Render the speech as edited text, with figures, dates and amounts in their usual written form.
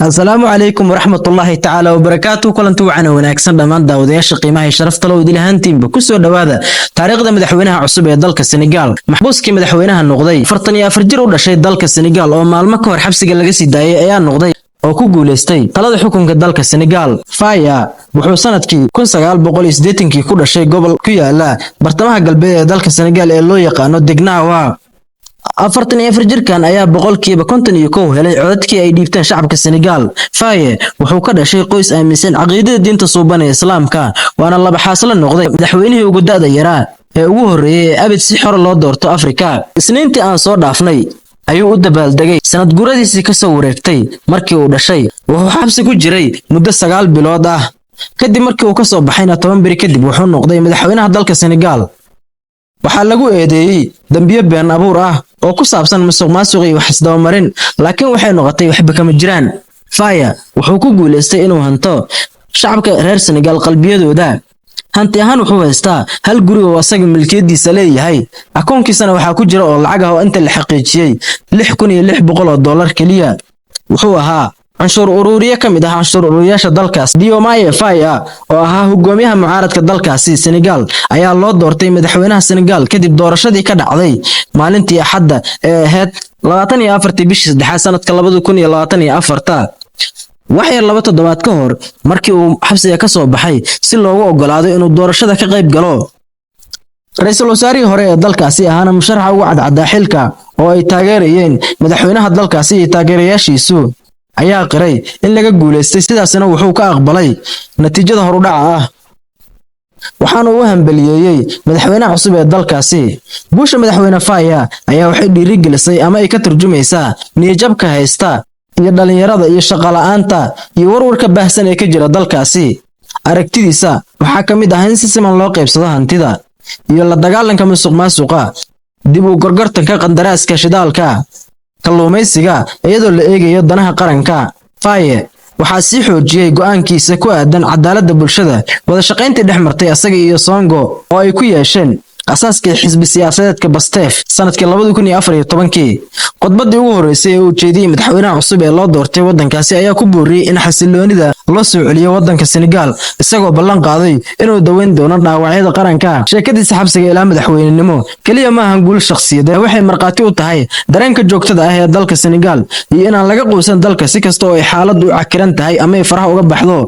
السلام عليكم ورحمة الله تعالى وبركاته. كلنتو وعنا وناكسن دمان داودياش قيمة شرفت لو دلهانتين بكسو دوادا تاريخ مدحوينها عصب دالك السنغال محبوس كي مدحوينها النقضي فرطني افرجر ولا شيء دالك السنغال او مالما كور حبسي laga sii daayay ayaa noqday oo ku guuleystay talada xukunka dalka Senegal. Faye wuxuu sanadkii 1980 ku dhashay gobol ku yaala bartamaha galbeed ee dalka Senegal ee loo yaqaano Degnawa. 44 jirkan ayaa boqolkiiba 51 helay codadkii ay dhiibteen shacabka Senegal. Faye wuxuu ka dhashay qoys aaminsan caqiidada diinta suuban ee Islaamka, waana laba xaaslo noqday madaxweynihii ugu da'da yaraa ee ugu horeeyay abid si xor loo doorto Afrika. Isniintii aan soo dhaafnay ayuu u dabaaldegay sanad guuradiisii ka soo wareegtay markii uu dhashay. Wuxuu xabsi ku jiray muddo 9 bilood ah. Kadib markii uu ka soo baxayna 10 bari kadib wuxuu noqday madaxweynaha dalka Senegal. waxaa lagu eedeeyay dambiyo been abuur ah oo ku saabsan musuqmaasuq iyo xisdaba marin, laakiin waxay noqotay waxba kama jiraan. Faye wuxuu ku guuleystay inuu hanto shacabka reer Senegal qalbiyadooda. hanti ahaan wuxuu haystaa hal guri oo asaga milkiyadiisa leeyahay. akoonkiisana waxaa ku jira oo lacag ah oo inta la xaqiijiyay $6,600 kaliya. wuxuu ahaa canshuur ururiye kamid ah canshuur ururiyaasha dalkaas. Diomaye Faye oo ahaa hogaamiyaha mucaaradka dalkaasi Senegal ayaa loo doortay madaxweynaha Senegal kadib doorashadii ka dhacday maalintii Axadda ee ahayd 24 bishii 3 sanadka 2024. waxay laba toddobaad ka hor markii uu xabsiga ka soo baxay si loogu ogolaado inuu doorashada ka qayb galo. ra'iisul wasaarihii hore ee dalkaasi ahaana musharaxa ugu cadcada xilka oo ay taageerayeen madaxweynaha dalkaasi iyo taageerayaashiisu ayaa qiray in laga guuleystay, sidaasna wuxuu ka aqbalay natiijada horudhaca ah. waxaana uu hambaliyeeyay madaxweynaha cusub ee dalkaasi. guusha madaxweyne Faye ayaa waxay dhiirigelisay ama ay ka turjumaysaa niyadjabka haysta iyo dhalinyarada iyo shaqo la'aanta iyo warwarka baahsan ee ka jira dalkaasi. aragtidiisa waxaa ka mid ah in si siman loo qaybsado hantida iyo la dagaalanka musuqmaasuqa, dib u gorgortanka qandaraaska shidaalka, kalluumaysiga iyadoo la eegayo danaha qaranka. Faye waxaa sii xoojiyay go'aankiisa ku aadan cadaaladda bulshada, wada shaqaynta dhexmartay asaga iyo Sonko oo ay ku yeesheen asaaska xisbi siyaasadeedka Pastef sanadkii 2014. khudbadii ugu horeysay ee uu jeediyay madaxweynaha cusub ee loo doortay wadankaasi ayaa ku booriyay in xasiloonida loo soo celiyo wadanka Senegal, isagoo ballan qaaday inuu daweyn doono dhaawacyada qaranka. sheekadiisa xabsiga ilaa madaxweynenimo kaliya ma ahan guul shakhsiyadeed, waxay marqaati u tahay dareenka joogtada ah ee dalka Senegal iyo inaan laga quusan dalka si kasta oo ay xaaladdu u cakiran tahay ama ay faraha uga baxdo.